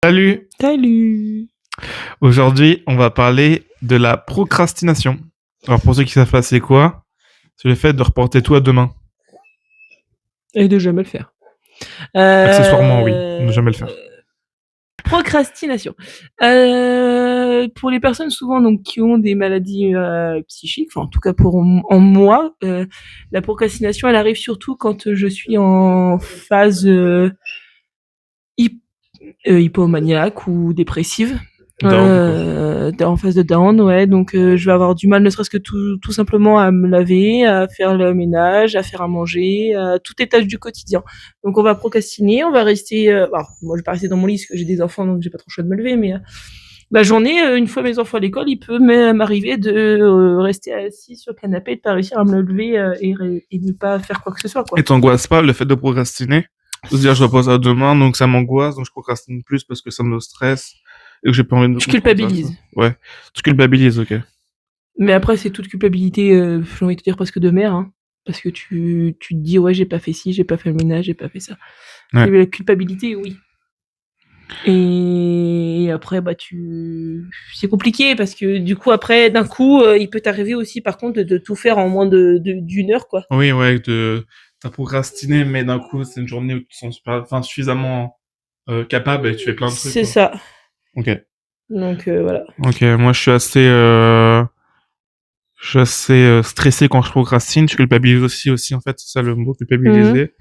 Salut! Salut! Aujourd'hui, on va parler de la procrastination. Alors, pour ceux qui savent pas c'est quoi, c'est le fait de reporter tout à demain. Et de jamais le faire. Accessoirement, oui, ne jamais le faire. Procrastination. Pour les personnes souvent donc qui ont des maladies psychiques, enfin en tout cas en moi, la procrastination elle arrive surtout quand je suis en phase hypomaniaque ou dépressive. En phase de down, ouais, donc je vais avoir du mal ne serait-ce que tout simplement à me laver, à faire le ménage, à faire à manger, toutes les tâches du quotidien. Donc on va procrastiner, on va rester, alors moi je vais pas rester dans mon lit parce que j'ai des enfants donc j'ai pas trop le choix de me lever, mais la journée, une fois mes enfants à l'école, il peut m'arriver de rester assis sur le canapé et de pas réussir à me lever et ne pas faire quoi que ce soit, quoi. Et t'angoisses pas le fait de procrastiner? De se dire je repose à demain, donc ça m'angoisse, donc je procrastine plus parce que ça me stresse et que j'ai pas envie de me Je confronter à ça. culpabilise. Ouais, tu culpabilises, ok. Mais après, c'est toute culpabilité, j'ai envie de te dire presque de mère, hein, parce que tu te dis: «Ouais, j'ai pas fait ci, j'ai pas fait le ménage, j'ai pas fait ça». Ouais. Mais la culpabilité, oui. Et après, c'est compliqué parce que du coup, après, d'un coup, il peut t'arriver aussi, par contre, de tout faire en moins d'une heure, quoi. Oui, ouais, t'as procrastiné, mais d'un coup, c'est une journée où tu te sens suffisamment capable et tu fais plein de trucs, C'est quoi. ça. Ok. Donc voilà. Ok, moi je suis assez stressé quand je procrastine. Je culpabilise aussi en fait, c'est ça le mot, culpabiliser.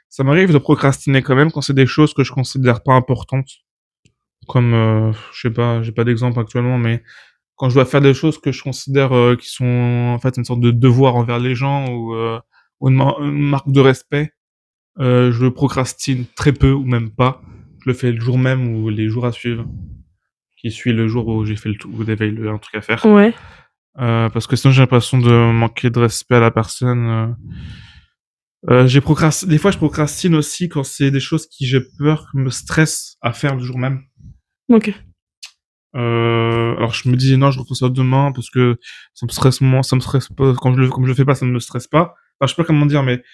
Ça m'arrive de procrastiner quand même quand c'est des choses que je considère pas importantes. Comme, je sais pas, j'ai pas d'exemple actuellement, mais quand je dois faire des choses que je considère qui sont en fait une sorte de devoir envers les gens ou une marque de respect, je procrastine très peu ou même pas. Je le fais le jour même ou les jours à suivre, qui suit le jour où j'ai fait où j'avais un truc à faire. Ouais. Parce que sinon j'ai l'impression de manquer de respect à la personne. Des fois je procrastine aussi quand c'est des choses qui j'ai peur me stressent à faire le jour même. OK. Alors je me dis non, je refais ça demain parce que ça me stresse pas comme je le fais pas, ça ne me stresse pas. Enfin, je sais pas comment dire, mais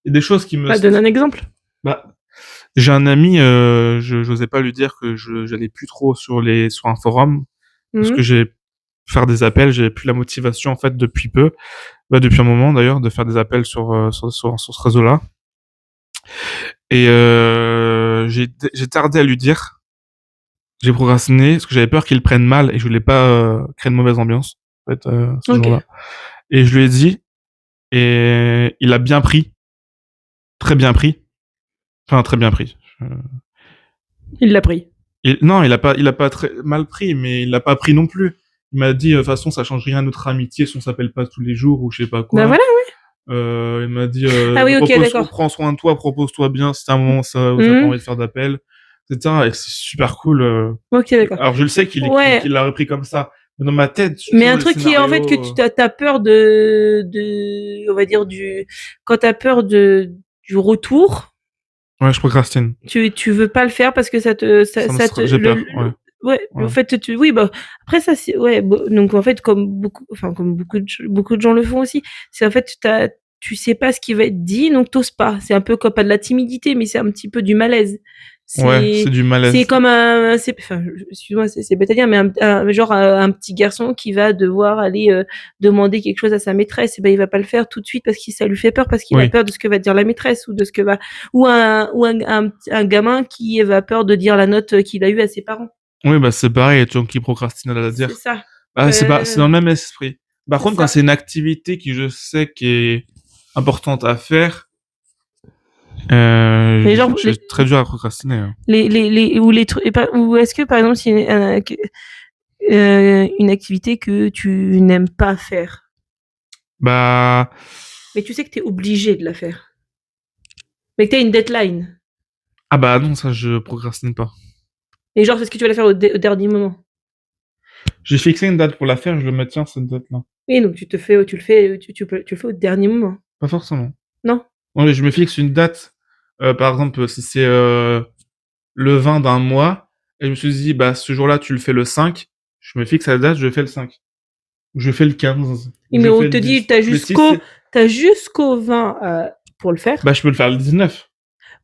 il y a des choses qui me Donne un exemple. bah, j'ai un ami, j'osais pas lui dire que j'allais plus trop sur un forum parce que j'ai faire des appels, j'ai plus la motivation en fait depuis peu, depuis un moment d'ailleurs, de faire des appels sur ce réseau-là. Et j'ai tardé à lui dire. J'ai procrastiné parce que j'avais peur qu'il le prenne mal et je voulais pas créer de mauvaise ambiance en fait ce OK. jour-là. Et je lui ai dit et il a bien pris, très bien pris, enfin très bien pris. Il l'a pris. Non, il a pas très mal pris, mais il l'a pas pris non plus. Il m'a dit de toute façon ça change rien à notre amitié si on s'appelle pas tous les jours ou je sais pas Bah quoi. voilà, oui. Il m'a dit Ah oui, OK, d'accord. prends soin de toi, propose-toi bien si t'as un moment où t'as pas envie de faire d'appel, etc. Et c'est super cool. OK, d'accord. Alors je le sais Ouais. qu'il l'a repris comme ça. Mais dans ma tête, j'ai Mais toujours un des truc qui est en fait que scénarios. tu as peur on va dire quand t'as peur du retour, Ouais, je procrastine. tu veux pas le faire parce que ça te J'ai peur. Ouais. ouais, Ouais. en fait oui, bah après ça c'est ouais, donc en fait comme beaucoup de gens le font aussi, c'est en fait tu sais pas ce qui va être dit donc t'oses pas. C'est un peu comme pas de la timidité mais c'est un petit peu du malaise. Ouais, c'est du C'est malaise. comme enfin, excuse-moi, c'est bête à dire, mais genre un petit garçon qui va devoir aller demander quelque chose à sa maîtresse, et ben il va pas le faire tout de suite parce que ça lui fait peur, parce qu'il a Oui. peur de ce que va dire la maîtresse ou de ce que va, ou un gamin qui va peur de dire la note qu'il a eue à ses parents. Oui, bah c'est pareil, tu vois, qui procrastine à la C'est dire. ça. Bah c'est dans le même esprit. Par C'est contre, quand ça. c'est une activité qui je sais qui est importante à faire, Les gens, j'ai très dur à procrastiner. Hein. ou les trucs, ou est-ce que par exemple c'est une activité que tu n'aimes pas faire, Bah mais tu sais que t'es obligé de la faire, mais que t'as une deadline. ah bah non, ça je procrastine pas. Et genre, c'est ce que tu vas la faire au dernier moment. J'ai fixé une date pour la faire, je le maintiens cette date-là. Oui, donc tu le fais au dernier moment. Pas forcément. Non? Ouais, je me fixe une date. Par exemple, si c'est le 20 d'un mois, et je me suis dit, bah, ce jour-là, tu le fais le 5, je me fixe la date, je fais le 5. Ou je fais le 15, ou Oui, je mais on fais le te dit, 10. Mais si c'est, t'as jusqu'au 20 pour le faire. bah, je peux le faire le 19.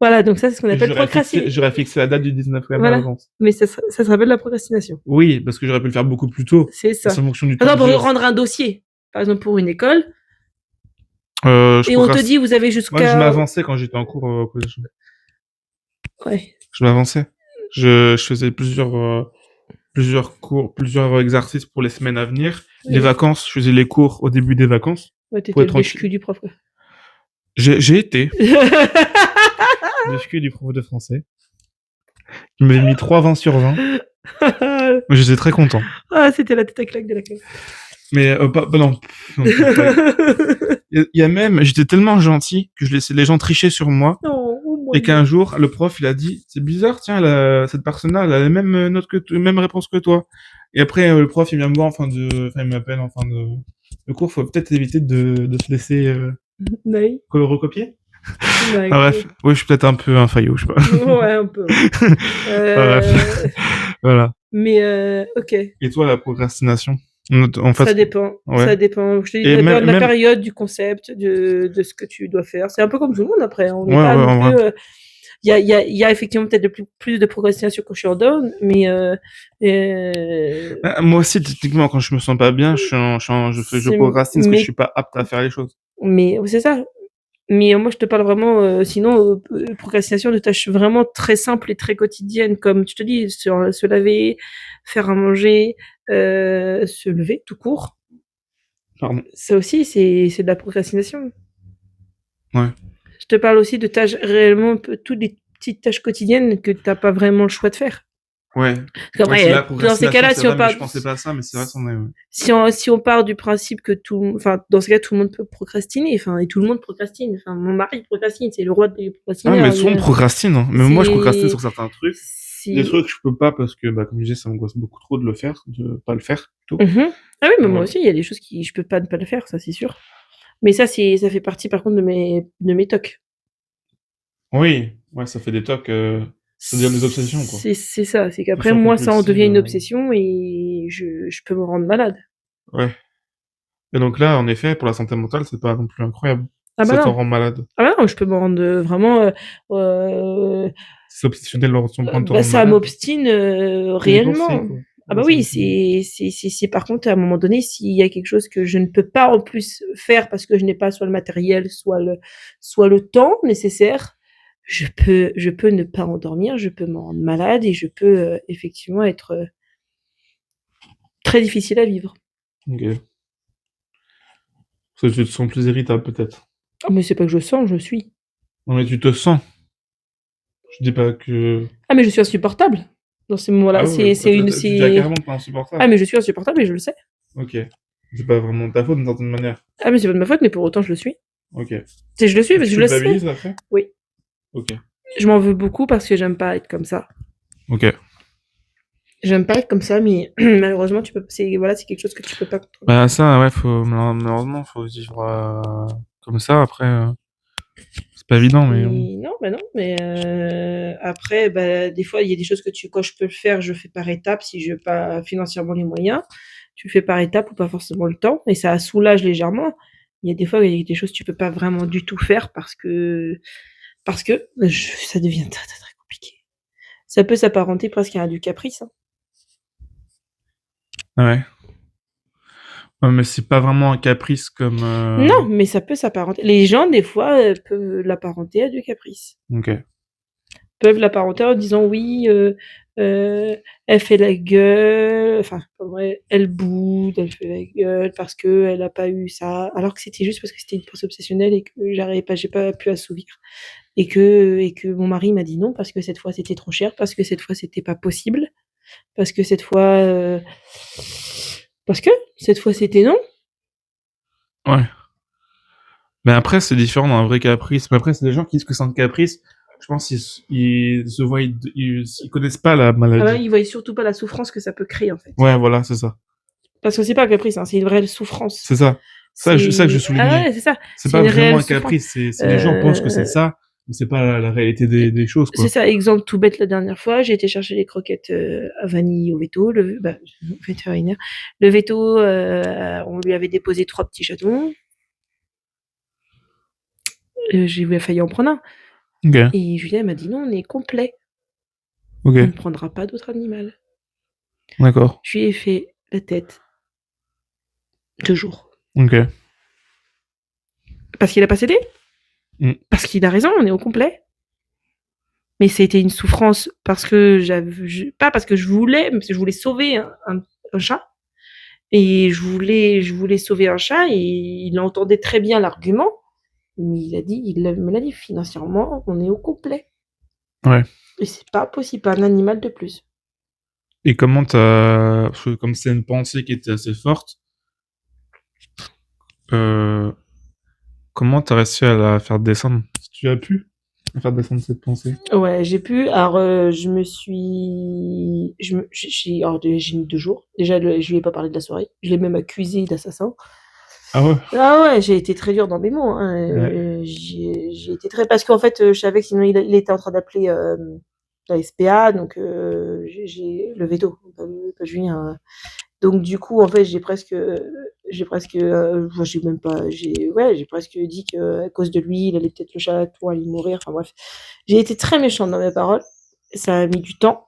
Voilà, donc ça, c'est ce qu'on appelle procrastiner. J'aurais fixé la date du 19 mai à Voilà. l'avance. Mais ça s'appelle la procrastination. Oui, parce que j'aurais pu le faire beaucoup plus tôt. C'est ça. C'est en fonction du Par temps. exemple, pour rendre un dossier, par exemple pour une école, et on te dit, vous avez jusqu'à... Moi, je m'avançais quand j'étais en cours au collège. Ouais. Je m'avançais. Je faisais plusieurs cours, plusieurs exercices pour les semaines à venir. Oui. Les vacances, je faisais les cours au début des vacances. Ouais, t'étais le bêche-cul du prof, quoi. J'ai été le bêche-cul du prof de français. Il m'avait mis 3 20 sur 20. Mais j'étais très content. Ah, c'était la tête à claque de la classe. Mais non. Il y a même, j'étais tellement gentil que je laissais les gens tricher sur moi. Et qu'un jour, le prof, il a dit, c'est bizarre, tiens, cette personne-là, elle a la même note même réponse que toi. Et après, le prof, il vient me voir il m'appelle en fin de cours, faut peut-être éviter de se laisser recopier. Bref, oui, je suis peut-être un peu un faillot, je sais pas. Ouais, un peu. Voilà. Mais, ok. Et toi, la procrastination? En fait, ça dépend. Ouais. Ça dépend. Je te dis, de la période, du concept, de ce que tu dois faire. C'est un peu comme tout le monde après. On n'est pas non plus. Il y a effectivement peut-être plus de procrastination quand je suis en down, mais moi aussi, typiquement, quand je me sens pas bien, je procrastine parce que je suis pas apte à faire les choses. Mais c'est ça. Mais moi, je te parle vraiment, sinon, procrastination de tâches vraiment très simples et très quotidiennes, comme tu te dis, se laver, faire à manger, se lever tout court. Pardon. Ça aussi, c'est de la procrastination. Ouais. Je te parle aussi de tâches réellement, toutes les petites tâches quotidiennes que t'as pas vraiment le choix de faire. Ouais. Après, dans ces cas-là, si on parle, je pensais pas à ça, mais c'est vrai, c'en est. Ouais. Si on part du principe que dans ce cas, tout le monde peut procrastiner, et tout le monde procrastine. Mon mari procrastine, c'est le roi des procrastinateurs. Ah, mais tout le monde procrastine, hein. Même moi, je procrastine sur certains trucs. Des trucs que je peux pas parce que, comme je disais, ça m'angoisse beaucoup trop de pas le faire, plutôt. Ah oui, mais moi aussi, il y a des choses je peux pas ne pas le faire, ça, c'est sûr. Mais ça fait partie, par contre, de mes tocs. Oui, ouais, ça fait des tocs, ça devient des obsessions, quoi. C'est ça, c'est qu'après, moi, ça en devient une obsession et je peux me rendre malade. Ouais. Et donc là, en effet, pour la santé mentale, c'est pas non plus incroyable. Ah bah ça non. t'en rend malade. Ah bah non, je peux me rendre vraiment... c'est obsessionnel sur le point de te rendre ça malade. m'obstine réellement. Ah bah oui, c'est par contre, à un moment donné, s'il y a quelque chose que je ne peux pas en plus faire parce que je n'ai pas soit le matériel, soit le temps nécessaire, je peux ne pas endormir, je peux me rendre malade et je peux effectivement être très difficile à vivre. Ok. Parce que tu te sens plus irritable, peut-être. Oh, mais c'est pas que je sens, je suis. Non, mais tu te sens. Je dis pas que... Ah, mais je suis insupportable. Dans ces moments-là, tu dis carrément que t'es insupportable. Ah, mais je suis insupportable et je le sais. Ok. C'est pas vraiment ta faute d'une certaine manière. Ah, mais c'est pas de ma faute, mais pour autant, je le suis. Ok. Je le suis parce que je le sais. Après oui. Ok. Je m'en veux beaucoup parce que j'aime pas être comme ça. Ok. J'aime pas être comme ça, mais malheureusement, c'est quelque chose que tu peux pas contrôler. Bah ça, ouais, malheureusement, faut vivre comme ça. Après, c'est pas évident, mais... Non, mais après, des fois, il y a des choses quand je peux le faire, je fais par étapes si je n'ai pas financièrement les moyens. Tu le fais par étapes ou pas forcément le temps, et ça soulage légèrement. Il y a des fois, il y a des choses que tu peux pas vraiment du tout faire parce que ça devient très, très, très compliqué. Ça peut s'apparenter presque à du caprice. Hein. Ouais. Ouais, mais c'est pas vraiment un caprice comme... Non, mais ça peut s'apparenter. Les gens, des fois, peuvent l'apparenter à du caprice. Ok. Peuvent l'apparenter en disant oui, elle fait la gueule, enfin, elle boude, elle fait la gueule parce qu'elle n'a pas eu ça, alors que c'était juste parce que c'était une pensée obsessionnelle et que j'ai pas pu assouvir. Et que mon mari m'a dit non parce que cette fois c'était trop cher, parce que cette fois c'était pas possible, parce que cette fois c'était non. Ouais. Mais après, c'est différent d'un vrai caprice. Mais après, c'est des gens qui disent que c'est un caprice. Je pense qu'ils se voient, ils connaissent pas la maladie. Ah bah, ils voient surtout pas la souffrance que ça peut créer, en fait. Ouais, voilà, c'est ça. Parce que c'est pas un caprice, hein, c'est une vraie souffrance. C'est ça. Ça que je soulignais. Ah ouais, c'est ça. C'est pas vraiment un caprice. Les gens pensent que c'est ça, mais c'est pas la réalité des choses, quoi. C'est ça. Exemple tout bête, la dernière fois, j'ai été chercher les croquettes à vanille au veto, vétérinaire. Le veto, on lui avait déposé 3 petits chatons. J'ai failli en prendre un. OK. Et Julien m'a dit: «Non, on est complet. OK. On ne prendra pas d'autre animal». D'accord. Je lui ai fait la tête 2 jours. OK. Parce qu'il a pas cédé. Parce qu'il a raison, on est au complet. Mais c'était une souffrance parce que pas parce que je voulais, mais parce que je voulais sauver un chat. Et je voulais sauver un chat et il entendait très bien l'argument. Mais il me l'a dit, financièrement, on est au complet. Ouais. Et c'est pas possible, pas un animal de plus. Et comment parce que comme c'est une pensée qui était assez forte, comment t'as réussi à la faire descendre? Si tu as pu faire descendre cette pensée? Ouais, j'ai pu. Alors, j'ai mis 2 jours. Déjà, je lui ai pas parlé de la soirée. Je l'ai même accusé d'assassin. Ah ouais? Ah ouais, j'ai été très dure dans mes mots, hein. Ouais. J'ai été très parce qu'en fait, je savais que sinon il était en train d'appeler la SPA, donc j'ai le veto, pas Julien. Donc du coup, en fait, j'ai presque dit que à cause de lui, il allait peut-être le chaton allait mourir. Enfin bref, j'ai été très méchante dans mes paroles. Ça a mis du temps.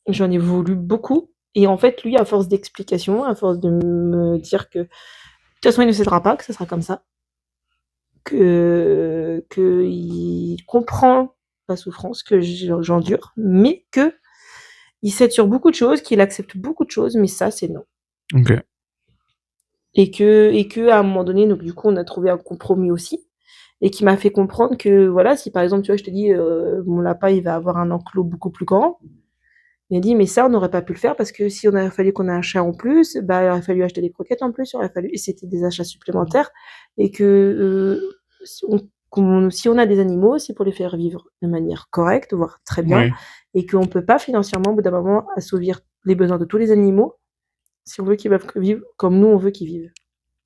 J'en ai voulu beaucoup. Et en fait, lui, à force d'explications, à force de me dire que de toute façon, il ne cédera pas, que ça sera comme ça, que il comprend la souffrance que j'endure, mais que il cède sur beaucoup de choses, qu'il accepte beaucoup de choses, mais ça, c'est non. OK. Et que à un moment donné, donc du coup, on a trouvé un compromis aussi, et qui m'a fait comprendre que voilà, si par exemple, tu vois, je te dis, mon lapin, il va avoir un enclos beaucoup plus grand. Il a dit, mais ça, on n'aurait pas pu le faire parce que si on a fallu qu'on ait un chat en plus, bah, il aurait fallu acheter des croquettes en plus, et c'était des achats supplémentaires, et que si on a des animaux, c'est pour les faire vivre de manière correcte, voire très bien, Oui. et qu'on ne peut pas financièrement, au bout d'un moment, assouvir les besoins de tous les animaux si on veut qu'ils vivent comme nous, on veut qu'ils vivent.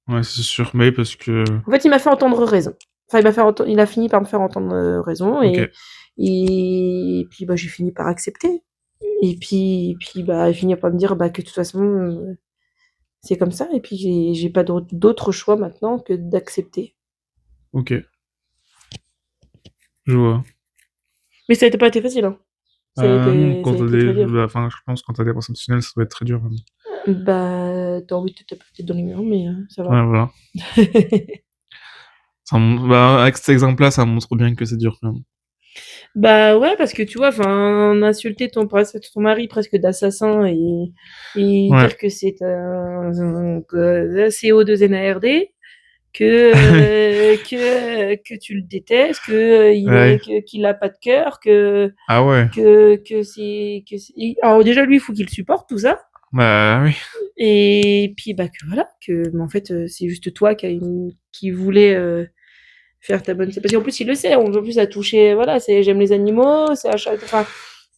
Ouais, c'est sûr, mais parce que En fait, il m'a fait entendre raison. Enfin, il a fini par me faire entendre raison, OK. et puis bah, j'ai fini par accepter. Et puis bah, il finit par me dire bah, que de toute façon, c'est comme ça. Et puis j'ai pas d'autre choix maintenant que d'accepter. OK. Je vois. Mais ça n'a pas été facile, hein. Ça a Non, été, ça quand a t'as été très dur. enfin, je pense quand t'as des pensées obsessionnelles, ça doit être très dur. Bah, t'as envie de te taper peut-être dans les murs, mais ça va. Ouais, voilà. Bah, avec cet exemple-là, ça montre bien que c'est dur, quand même. Bah ouais, parce que tu vois, enfin, insulter ton mari presque d'assassin et Ouais. dire que c'est un CO2NARD, que tu le détestes, Ouais. qu'il a pas de cœur, Ah ouais. alors déjà lui, il faut qu'il supporte tout ça. Bah oui. Et puis bah que voilà, mais en fait c'est juste toi qui voulait faire ta bonne. Parce qu'en plus il le sait, en plus ça touchait, voilà, j'aime les animaux, c'est enfin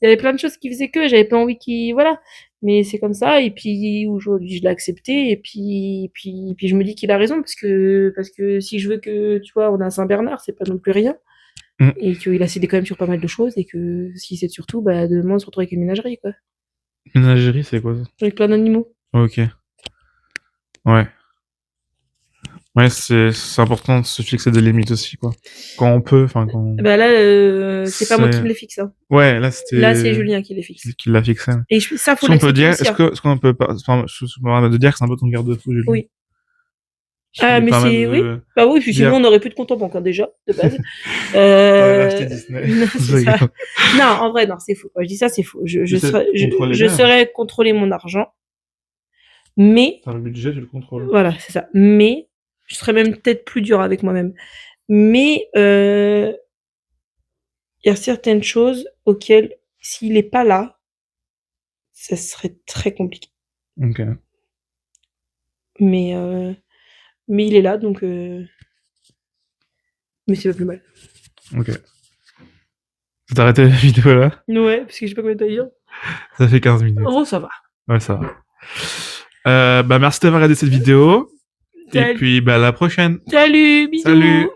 il y avait plein de choses qui faisaient que j'avais pas envie qu'il, voilà, mais c'est comme ça. Et puis aujourd'hui je l'ai accepté, et puis je me dis qu'il a raison, parce que si je veux que, tu vois, on a un Saint-Bernard, c'est pas non plus rien, et qu'il a cédé quand même sur pas mal de choses, et que s'il cède surtout, bah demain on se retrouve avec une ménagerie, quoi, Ménagerie, c'est quoi ça? avec plein d'animaux. OK. Ouais. Ouais, c'est important de se fixer des limites aussi, quoi. Quand on peut, enfin quand. Bah là, c'est pas moi qui me les fixe, hein. Ouais, Là c'est Julien qui les fixe. qui l'a fixé. Et ça, faut Est-ce qu'on peut l'accepter dire, aussi, hein. est-ce qu'on peut pas, enfin, je me permets de dire que c'est un peu ton garde-fou, Julien. Oui. Je Ah, me mais permets c'est, oui. de Bah oui, puis sinon dire. on n'aurait plus de compte en banque, hein, déjà, de base. T'aurais acheté Disney. Non, Je c'est ça. rigole. Non, en vrai, non, c'est faux. Quand je dis ça, c'est faux. Tu sais contrôler Je bien. saurais contrôler mon argent, mais, T'as le budget, tu le contrôles. voilà, c'est ça. Mais, je serais même peut-être plus dur avec moi-même. Mais, il y a certaines choses auxquelles, s'il est pas là, ça serait très compliqué. OK. Mais il est là, donc mais c'est pas plus mal. OK. T'as arrêté la vidéo là? Ouais, parce que je sais pas combien t'as dit. Ça fait 15 minutes. Oh, ça va. Ouais, ça va. Bah, merci d'avoir regardé cette vidéo. Et Salut. puis, bah, à la prochaine. Salut, bisous. Salut!